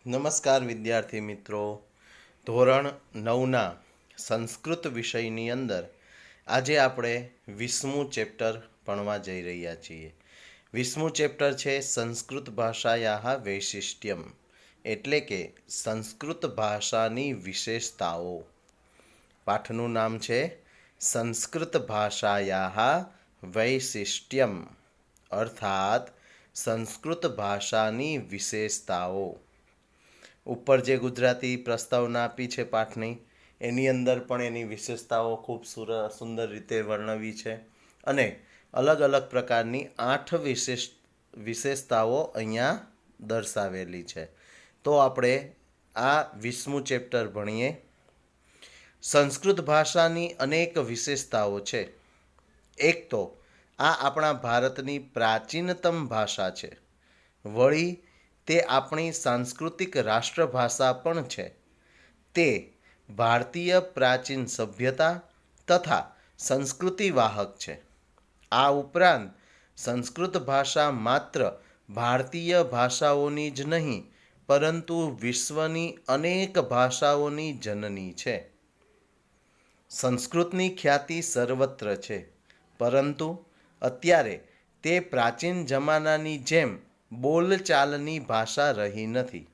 નમસ્કાર વિદ્યાર્થી મિત્રો. ધોરણ 9ના સંસ્કૃત વિષયની અંદર આજે આપણે 20મું ચેપ્ટર ભણવા જઈ રહ્યા છીએ. 20મું ચેપ્ટર છે સંસ્કૃત ભાષાયાઃ વૈશિષ્ટ્યમ, એટલે કે સંસ્કૃત ભાષાની વિશેષતાઓ. પાઠનું નામ છે સંસ્કૃત ભાષાયાઃ વૈશિષ્ટ્યમ, અર્થાત સંસ્કૃત ભાષાની વિશેષતાઓ. ઉપર જે ગુજરાતી પ્રસ્તાવના આપી છે પાઠની, એની અંદર પણ એની વિશેષતાઓ ખૂબ સુંદર રીતે વર્ણવી છે અને અલગ અલગ પ્રકારની 8 વિશેષતાઓ અહીંયા દર્શાવેલી છે. તો આપણે આ 20મું ચેપ્ટર ભણીએ. સંસ્કૃત ભાષાની અનેક વિશેષતાઓ છે. એક તો આ આપણા ભારતની પ્રાચીનતમ ભાષા છે. વળી તે આપણી સાંસ્કૃતિક રાષ્ટ્રભાષા પણ છે. તે ભારતીય પ્રાચીન સભ્યતા તથા સંસ્કૃતિ વાહક છે. આ ઉપરાંત સંસ્કૃત ભાષા માત્ર ભારતીય ભાષાઓની જ નહીં, પરંતુ વિશ્વની અનેક ભાષાઓની જનની છે. સંસ્કૃતની ખ્યાતિ સર્વત્ર છે, પરંતુ અત્યારે તે પ્રાચીન જમાનાની જેમ બોલચાલની ભાષા રહી નથી.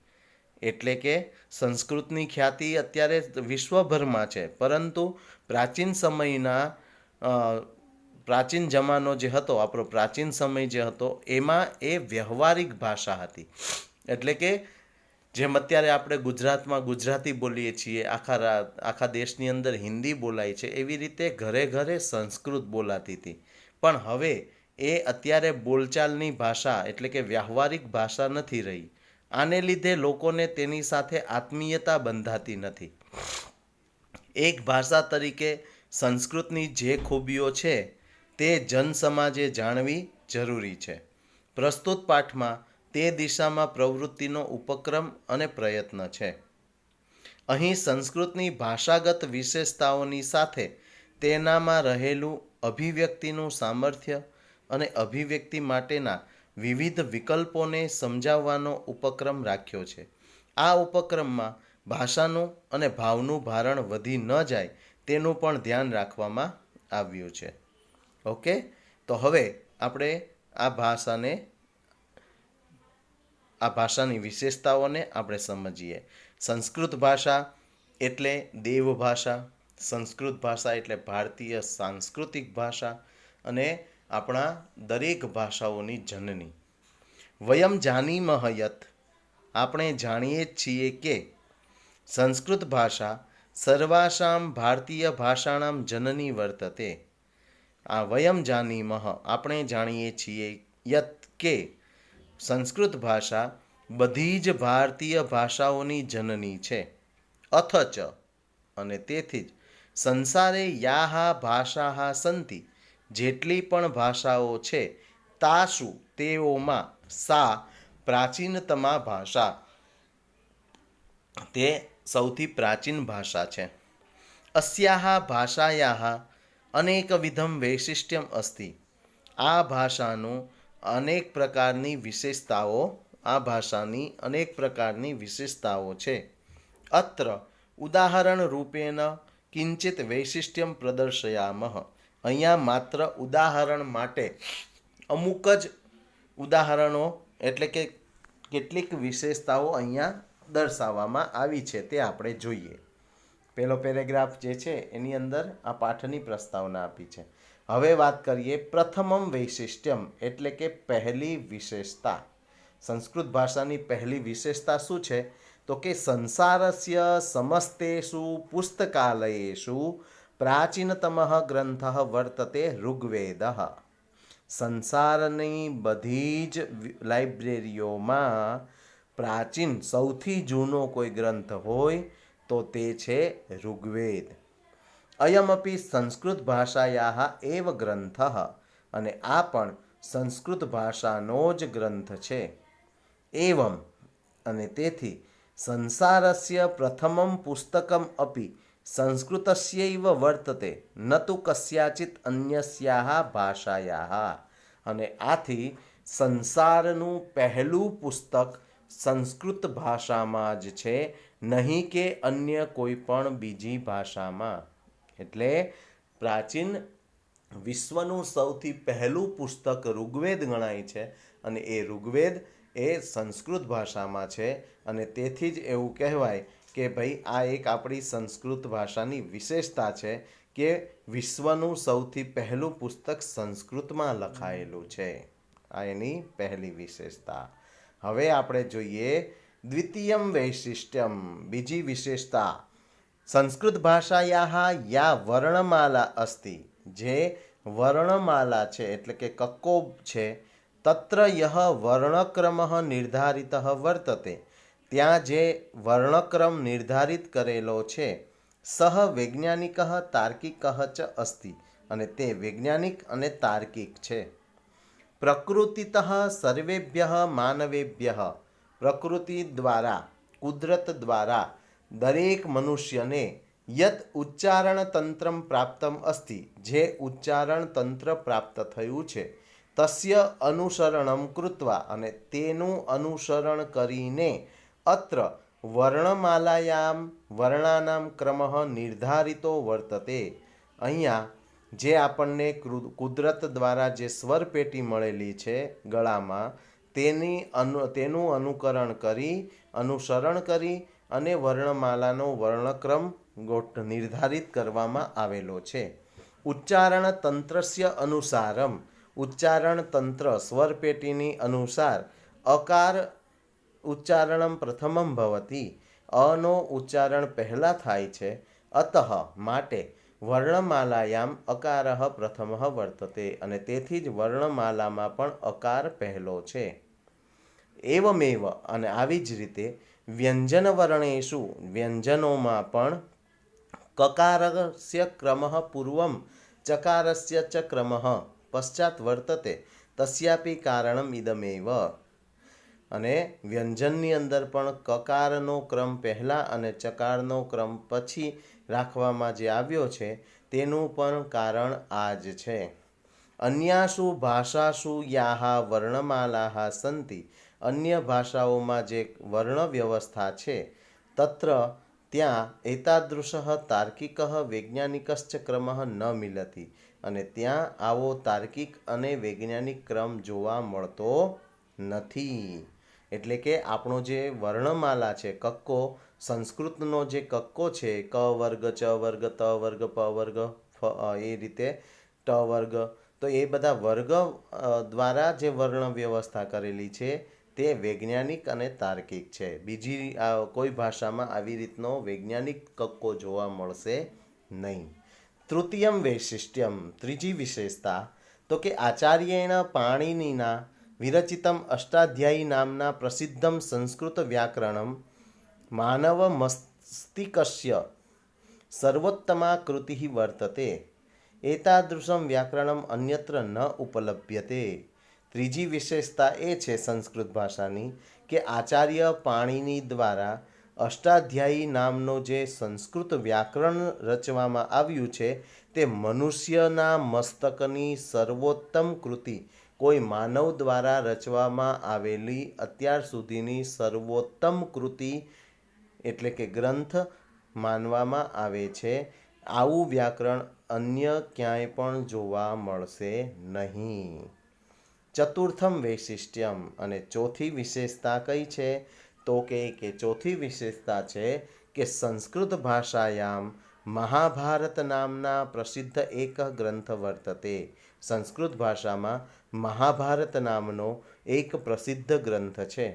એટલે કે સંસ્કૃતની ખ્યાતિ અત્યારે વિશ્વભરમાં છે, પરંતુ પ્રાચીન જમાનો જે હતો, આપણો પ્રાચીન સમય જે હતો, એમાં એ વ્યવહારિક ભાષા હતી. એટલે કે જેમ અત્યારે આપણે ગુજરાતમાં ગુજરાતી બોલીએ છીએ, આખા દેશની અંદર હિન્દી બોલાય છે, એવી રીતે ઘરે ઘરે સંસ્કૃત બોલાતી હતી. પણ હવે એ અત્યારે બોલચાલની ભાષા એટલે કે વ્યવહારિક ભાષા નથી રહી. આને લીધે લોકોને તેની સાથે આત્મીયતા બંધાતી નથી. એક ભાષા તરીકે સંસ્કૃતની જે ખૂબીઓ છે તે જનસમાજે જાણવી જરૂરી છે. પ્રસ્તુત પાઠમાં તે દિશામાં પ્રવૃત્તિનો ઉપક્રમ અને પ્રયત્ન છે. અહીં સંસ્કૃતની ભાષાગત વિશેષતાઓની સાથે તેનામાં રહેલું અભિવ્યક્તિનું સામર્થ્ય અને અભિવ્યક્તિ માટેના વિવિધ વિકલ્પોને સમજાવવાનો ઉપક્રમ રાખ્યો છે. આ ઉપક્રમમાં ભાષાનું અને ભાવનું ભારણ વધી ન જાય તેનું પણ ધ્યાન રાખવામાં આવ્યું છે. ઓકે, તો હવે આપણે આ ભાષાની વિશેષતાઓને આપણે સમજીએ. સંસ્કૃત ભાષા એટલે દેવભાષા, સંસ્કૃત ભાષા એટલે ભારતીય સાંસ્કૃતિક ભાષા અને આપણા દરેક ભાષાઓની જનની. વયમ જાનીમઃ યત, આપણે જાણીએ છીએ કે સંસ્કૃત ભાષા સર્વાસામ ભારતીય ભાષાણામ જનની વર્તતે. આ વયમ જાનીમઃ, આપણે જાણીએ છીએ, યત કે સંસ્કૃત ભાષા બધી જ ભારતીય ભાષાઓની જનની છે. અથચ, અને તેથી જ સંસારે યાહા ભાષાઃ સંતિ, જેટલી પણ ભાષાઓ છે તાસુ, તેઓમાં સા પ્રાચીનતમા ભાષા, તે સૌથી પ્રાચીન ભાષા છે. અસ્યાઃ ભાષાયાઃ અનેકવિધમ વૈશિષ્ટ્યમ અસ્તિ, આ ભાષાની અનેક પ્રકારની વિશેષતાઓ છે. અત્ર ઉદાહરણ રૂપેણ કિંચિત વૈશિષ્ટ્યમ પ્રદર્શયામઃ, અહીંયા માત્ર ઉદાહરણ માટે અમુક જ ઉદાહરણો એટલે કે કેટલીક વિશેષતાઓ અહીંયા દર્શાવવામાં આવી છે, તે આપણે જોઈએ. પહેલો પેરેગ્રાફ જે છે એની અંદર આ પાઠની પ્રસ્તાવના આપી છે. હવે વાત કરીએ પ્રથમમ વૈશિષ્ટ્યમ, એટલે કે પહેલી વિશેષતા. સંસ્કૃત ભાષાની પહેલી વિશેષતા શું છે? તો કે સંસારસ્ય સમસ્તેષુ પુસ્તકાલયેષુ પ્રાચીનતમઃ ગ્રંથઃ વર્તતે ઋગ્વેદઃ. સંસારની બધી જ લાઇબ્રેરીઓમાં પ્રાચીન સૌથી જૂનો કોઈ ગ્રંથ હોય તો તે છે ઋગ્વેદ. અયમપી સંસ્કૃત ભાષાયાઃ એવ ગ્રંથઃ, અને આ પણ સંસ્કૃત ભાષાનો જ ગ્રંથ છે. એવમ, અને તેથી સંસારસ્ય પ્રથમમ પુસ્તકમ અપી સંસ્કૃતસ્યૈવ વર્તતે ન તુ કસ્યાચિત અન્યસ્યાઃ ભાષાયાઃ. અને આથી સંસારનું પહેલું પુસ્તક સંસ્કૃત ભાષામાં જ છે, નહીં કે અન્ય કોઈ પણ બીજી ભાષામાં. એટલે પ્રાચીન વિશ્વનું સૌથી પહેલું પુસ્તક ઋગ્વેદ ગણાય છે અને એ ઋગ્વેદ એ સંસ્કૃત ભાષામાં છે અને તેથી જ એવું કહેવાય કે ભાઈ આ એક આપણી સંસ્કૃત ભાષાની વિશેષતા છે કે વિશ્વનું સૌથી પહેલું પુસ્તક સંસ્કૃતમાં લખાયેલું છે. આ એની પહેલી વિશેષતા. હવે આપણે જોઈએ દ્વિતીયમ વૈશિષ્ટ્યમ, બીજી વિશેષતા. સંસ્કૃત ભાષાયાઃ યા વર્ણમાલા અસ્તિ, જે વર્ણમાલા છે એટલે કે કક્કો છે, તત્ર યહ વર્ણક્રમઃ નિર્ધારિતઃ વર્તતે, ત્યાં જે વર્ણક્રમ નિર્ધારિત કરેલો છે, સહ વૈજ્ઞાનિક તાર્કિક ચ અસ્તિ, અને તે વૈજ્ઞાનિક અને તાર્કિક છે. પ્રકૃતિતઃ સર્વેભ્યઃ માનવેભ્યઃ, પ્રકૃતિ દ્વારા, કુદરત દ્વારા દરેક મનુષ્યને યત ઉચ્ચારણ તંત્રમ પ્રાપ્તમ અસ્તિ, જે ઉચ્ચારણ તંત્ર પ્રાપ્ત થયું છે, તસ્ય અનુસરણમ કૃત્વા, અને તેનું અનુસરણ કરીને અત્ર વર્ણમાલાયામ વર્ણાનામ ક્રમઃ નિર્ધારિતો વર્તતે, અહીંયા જે આપણને કુદરત દ્વારા જે સ્વર પેટી મળેલી છે ગળામાં, તેનું અનુસરણ કરી અને વર્ણમાલાનો વર્ણક્રમ નિર્ધારિત કરવામાં આવેલો છે. ઉચ્ચારણ તંત્રસ્ય અનુસારમ, ઉચ્ચારણ તંત્ર સ્વર પેટીની અનુસાર અકાર ઉચ્ચારણમ પ્રથમમ ભવતી, અનો ઉચ્ચારણ પહેલા થાય છે, અતઃ માટે વર્ણમાલાયામ અકારઃ પ્રથમઃ વર્તતે, અને તેથી જ વર્ણમાલામાં પણ અકાર પહેલો છે. એવમેવ, અને આવી જ રીતે વ્યંજન વર્ણેષુ, વ્યંજનોમાં પણ કકારસ્ય ક્રમઃ પૂર્વમ ચકારસ્ય ચ ક્રમઃ પશ્ચાત વર્તતે, તસ્યાપી કારણમ ઇદમેવ, અને વ્યંજનની અંદર પણ કકારનો ક્રમ પહેલાં અને ચકારનો ક્રમ પછી રાખવામાં જે આવ્યો છે તેનું પણ કારણ આ જ છે. અન્યાસુ ભાષાસુ યાહ વર્ણમાલાઃ સંતિ, અન્ય ભાષાઓમાં જે વર્ણ વ્યવસ્થા છે, તત્ર ત્યાં એતાદૃશઃ તાર્કિક વૈજ્ઞાનિકશ્ચ ક્રમઃ ન મિલતિ, અને ત્યાં આવો તાર્કિક અને વૈજ્ઞાનિક ક્રમ જોવા મળતો નથી. એટલે કે આપણો જે વર્ણમાલા છે કક્કો, સંસ્કૃતનો જે કક્કો છે, ક વર્ગ, ચ વર્ગ, ત વર્ગ, પ વર્ગ, એ રીતે ટ વર્ગ, તો એ બધા વર્ગ દ્વારા જે વર્ણ વ્યવસ્થા કરેલી છે તે વૈજ્ઞાનિક અને તાર્કિક છે. બીજી કોઈ ભાષામાં આવી રીતનો વૈજ્ઞાનિક કક્કો જોવા મળશે નહીં. તૃતીયમ વૈશિષ્ટ્યમ, ત્રીજી વિશેષતા, તો કે આચાર્યેણ પાણિનિના વિરચિતમ અષ્ટાધ્યાયી નામના પ્રસિદ્ધમ સંસ્કૃત વ્યાકરણમ માનવ મસ્તિકસ્ય સર્વોત્તમા કૃતિ વર્તતે, એતાદૃશમ વ્યાકરણમ અન્યત્ર ન ઉપલભ્યતે. ત્રીજી વિશેષતા એ છે સંસ્કૃત ભાષાની કે આચાર્ય પાણિનિ દ્વારા અષ્ટાધ્યાયી નામનો જે સંસ્કૃત વ્યાકરણ રચવામાં આવ્યું છે તે મનુષ્યના મસ્તકની સર્વોત્તમ કૃતિ, કોઈ માનવ દ્વારા રચવામાં આવેલી અત્યાર સુધીની સર્વોત્તમ કૃતિ એટલે કે ગ્રંથ માનવામાં આવે છે. આવું વ્યાકરણ અન્ય ક્યાંય પણ જોવા મળશે નહીં. ચતુર્થમ વૈશિષ્ટ્યમ, અને ચોથી વિશેષતા કઈ છે, તો કે ચોથી વિશેષતા છે કે સંસ્કૃત ભાષાયામ મહાભારત નામના પ્રસિદ્ધ એક ગ્રંથ વર્તતે, સંસ્કૃત ભાષામાં મહાભારત નામનો એક પ્રસિદ્ધ ગ્રંથ છે.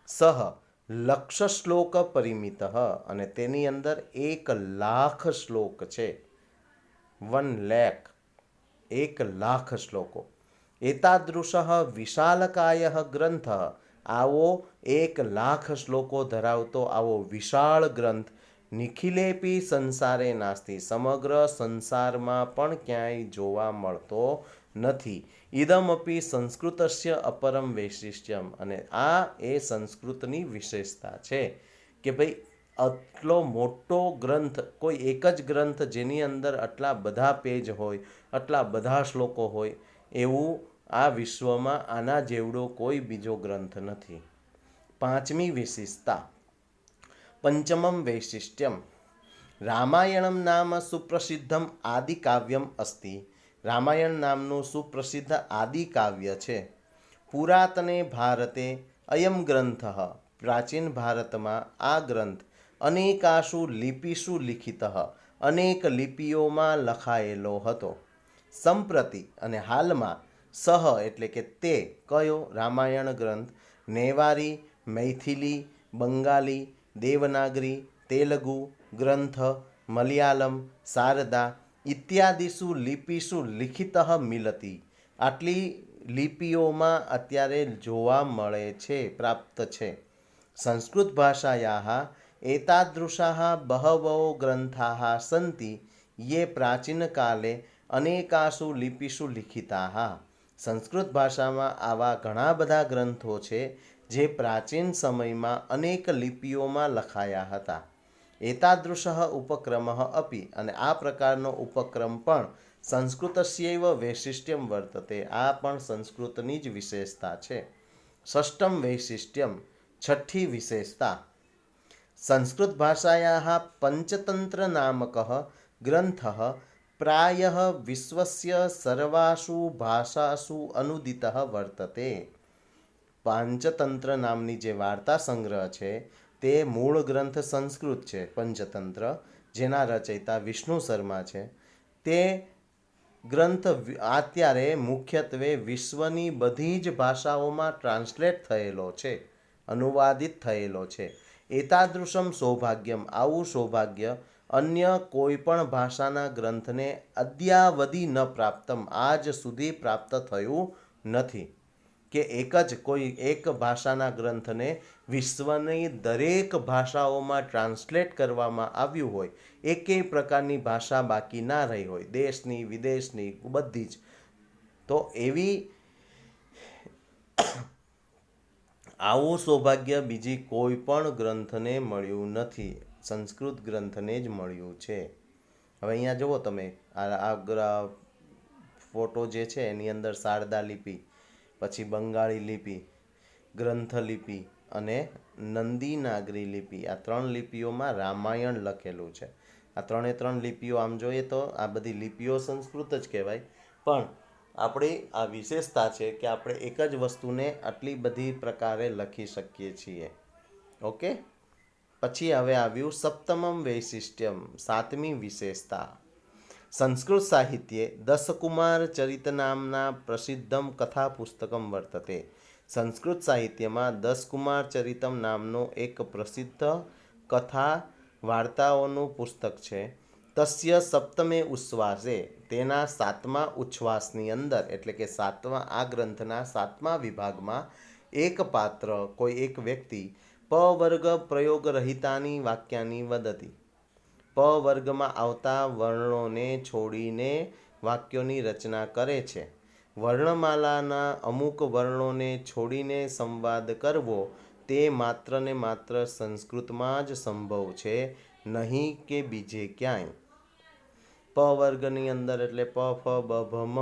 સહ લક્ષ શ્લોક પરિમિત, અને તેની અંદર 1,00,000 શ્લોક છે. 1,00,000, 1,00,000 શ્લોકો. એતાદૃશ વિશાલકાય ગ્રંથ, આવો 1,00,000 શ્લોકો ધરાવતો આવો વિશાળ ગ્રંથ નિખિલેપી સંસારે નાસ્તિ, સમગ્ર સંસારમાં પણ ક્યાંય જોવા મળતો નથી. ઇદમપી સંસ્કૃતસ્ય અપરમ વૈશિષ્ટ્યમ, અને આ એ સંસ્કૃતની વિશેષતા છે કે ભાઈ આટલો મોટો ગ્રંથ, કોઈ એક જ ગ્રંથ જેની અંદર આટલા બધા પેજ હોય, આટલા બધા શ્લોકો હોય, એવું આ વિશ્વમાં આના જેવડો કોઈ બીજો ગ્રંથ નથી. પાંચમી વિશેષતા પંચમમ વૈશિષ્ટ્યમ રામાયણમ નામ સુપ્રસિદ્ધમ આદિકાવ્યમ અસ્તિ. રામાયણ નામનું સુપ્રસિદ્ધ આદિકાવ્ય છે. પુરાતને ભારતે અયમ ગ્રંથ. પ્રાચીન ભારતમાં આ ગ્રંથ અનેકાશુ લિપિષુ લિખિત, અનેક લિપિઓમાં લખાયેલો હતો. સંપ્રતિ અને હાલમાં સહ એટલે કે તે કયો રામાયણ ગ્રંથ નેવારી, મૈથિલી, બંગાળી, દેવનાગરી, તેલુગુ ગ્રંથ, મલયાલમ, શારદા ઇત્યાદિષુ લિપિષુ લિખિત મિલતી. આટલી લિપિઓમાં અત્યારે જોવા મળે છે, પ્રાપ્ત છે. સંસ્કૃત ભાષાયાः એતાદૃશાः બહવો ગ્રંથાः સन्ति ये પ્રાચીનકાલે અનેકાસુ લિપિષુ લિખિતાः. સંસ્કૃત ભાષામાં આવા ઘણા બધા ગ્રંથો છે જે પ્રાચીન સમયમાં અનેક લિપિઓમાં લખાયા હતા. એતાદૃશ ઉપક્રમ અપી અને આ પ્રકારનો ઉપક્રમ પણ સંસ્કૃતસ્યૈવ વૈશિષ્ટ્યમ વર્તતે. આ પણ સંસ્કૃતની જ વિશેષતા છે. ષષ્ઠમ વૈશિષ્ટ્યમ છઠ્ઠી વિશેષતા સંસ્કૃત ભાષાયાः પંચતંત્ર નામકः ગ્રંથः પ્રાયઃ વિશ્વસ્ય સર્વાસુ ભાષાસુ અનુદિતઃ વર્તતે. પાંચતંત્ર નામની જે વાર્તા સંગ્રહ છે તે મૂળ ગ્રંથ સંસ્કૃત છે. પંચતંત્ર જેના રચયિતા વિષ્ણુ શર્મા છે, તે ગ્રંથ અત્યારે મુખ્યત્વે વિશ્વની બધી જ ભાષાઓમાં ટ્રાન્સલેટ થયેલો છે, અનુવાદિત થયેલો છે. એતાદૃશમ સૌભાગ્યમ, આવું સૌભાગ્ય અન્ય કોઈ પણ ભાષાના ગ્રંથને અદ્યાવધિ ન પ્રાપ્તમ, આજ સુધી પ્રાપ્ત થયું નથી. કે કોઈ એક ભાષાના ગ્રંથને વિશ્વની દરેક ભાષાઓમાં ટ્રાન્સલેટ કરવામાં આવ્યું હોય, એકેય પ્રકારની ભાષા બાકી ના રહી હોય, દેશની વિદેશની બધી જ. તો એવી આવું સૌભાગ્ય બીજી કોઈ પણ ગ્રંથને મળ્યું નથી, સંસ્કૃત ગ્રંથને જ મળ્યું છે. હવે અહીંયા જુઓ તમે, આ ફોટો જે છે એની અંદર શારદા લિપિ, પછી બંગાળી લિપિ, ગ્રંથ લિપિ અને નંદી નાગરી લિપિ, આ ત્રણ લિપિઓમાં રામાયણ લખેલું છે. આ ત્રણ લિપિઓ આમ જોઈએ તો આ બધી લિપિઓ સંસ્કૃત જ કહેવાય, પણ આપણી આ વિશેષતા છે કે આપણે એક જ વસ્તુને આટલી બધી પ્રકારે લખી શકીએ છીએ. ઓકે, પછી હવે આવ્યું સપ્તમમ વૈશિષ્ટ્યમ, સાતમી વિશેષતા. સંસ્કૃત સાહિત્યે દશકુમાર ચરિત નામના પ્રસિદ્ધમ કથા પુસ્તકમ વર્તતે. સંસ્કૃત સાહિત્યમાં દશકુમાર ચરિતમ નામનું એક પ્રસિદ્ધ કથા વાર્તાઓનું પુસ્તક છે. તસ્ય સપ્તમે ઉચ્છ્વાસે, તેના સાતમા ઉચ્છ્વાસની અંદર એટલે કે આ ગ્રંથના સાતમા વિભાગમાં એક પાત્ર, કોઈ એક વ્યક્તિ પવર્ગ પ્રયોગરહિતાની વાક્યાની વદતી. પ વર્ગમાં આવતા વર્ણોને છોડીને વાક્યોની રચના કરે છે. વર્ણમાલાના અમુક વર્ણોને છોડીને સંવાદ કરવો તે માત્ર ને માત્ર સંસ્કૃતમાં જ સંભવ છે, નહીં કે બીજે ક્યાંય. પ વર્ગની અંદર એટલે પ, ફ, બ, ભ, મ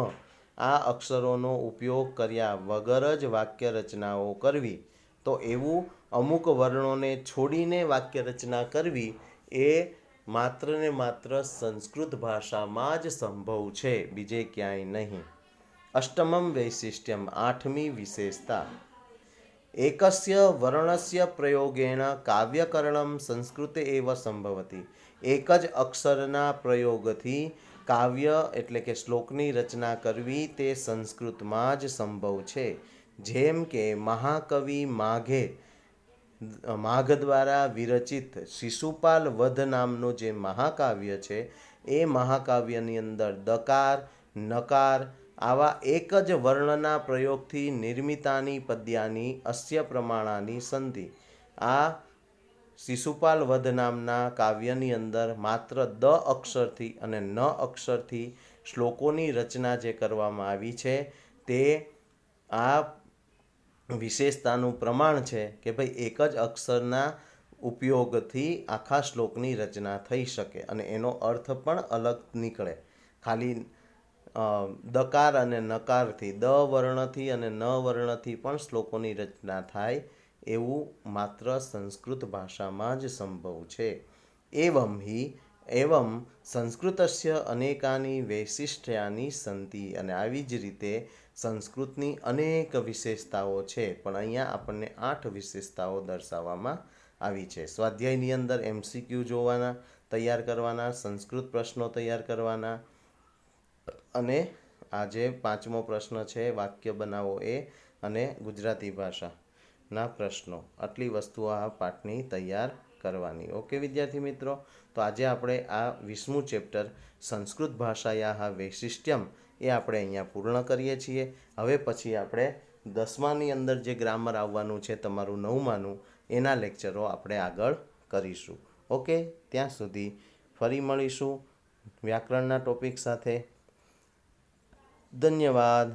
આ અક્ષરોનો ઉપયોગ કર્યા વગર જ વાક્ય રચનાઓ કરવી, તો એવું અમુક વર્ણોને છોડીને વાક્ય રચના કરવી એ માત્ર ને માત્ર સંસ્કૃત ભાષામાં જ સંભવ છે, બીજે ક્યાંય નહીં. અષ્ટમમ વૈશિષ્ટ્યમ, આઠમી વિશેષતા. એકસ્ય વર્ણસ્ય પ્રયોગેણ કાવ્યકરણમ સંસ્કૃતે એવ સંભવતી. એક જ અક્ષરના પ્રયોગથી કાવ્ય એટલે કે શ્લોકની રચના કરવી તે સંસ્કૃતમાં જ સંભવ છે. જેમ કે મહાકવિ માઘ દ્વારા વિરચિત શિશુપાલ વધ નામનું જે મહાકાવ્ય છે, એ મહાકાવ્યની અંદર દકાર, નકાર આવા એક જ વર્ણના પ્રયોગથી નિર્મિતાની પદ્યાની અસ્ય પ્રમાણાની સંધિ. આ શિશુપાલ વધ નામના કાવ્યની અંદર માત્ર દ અક્ષરથી અને ન અક્ષરથી શ્લોકોની રચના જે કરવામાં આવી છે, તે આ વિશેષતાનું પ્રમાણ છે કે ભાઈ એક જ અક્ષરના ઉપયોગથી આખા શ્લોકની રચના થઈ શકે અને એનો અર્થ પણ અલગ નીકળે. ખાલી દકાર અને નકારથી, દ વર્ણથી અને ન વર્ણથી પણ શ્લોકોની રચના થાય એવું માત્ર સંસ્કૃત ભાષામાં જ સંભવ છે. એવં સંસ્કૃતસ્ય અનેકાની વૈશિષ્ટ્યાની સંતિ, અને આવી જ રીતે સંસ્કૃતની અનેક વિશેષતાઓ છે, પણ અહીંયા આપણને 8 વિશેષતાઓ દર્શાવવામાં આવી છે. સ્વાધ્યાયની અંદર MCQ જોવાના, તૈયાર કરવાના, સંસ્કૃત પ્રશ્નો તૈયાર કરવાના, અને આ જે 5મો પ્રશ્ન છે વાક્ય બનાવો એ, અને ગુજરાતી ભાષાના પ્રશ્નો, આટલી વસ્તુઓ આ પાઠની તૈયાર કરવાની. ઓકે વિદ્યાર્થી મિત્રો, તો આજે આપણે આ 20મું ચેપ્ટર સંસ્કૃત ભાષાયાઃ વૈશિષ્ટ્યમ એ આપણે અહીંયા પૂર્ણ કરીએ છીએ. હવે પછી આપણે 10માની અંદર જે ગ્રામર આવવાનું છે તમારું 9માનું, એના લેક્ચરો આપણે આગળ કરીશું. ઓકે, ત્યાં સુધી ફરી મળીશું વ્યાકરણના ટોપિક સાથે. ધન્યવાદ.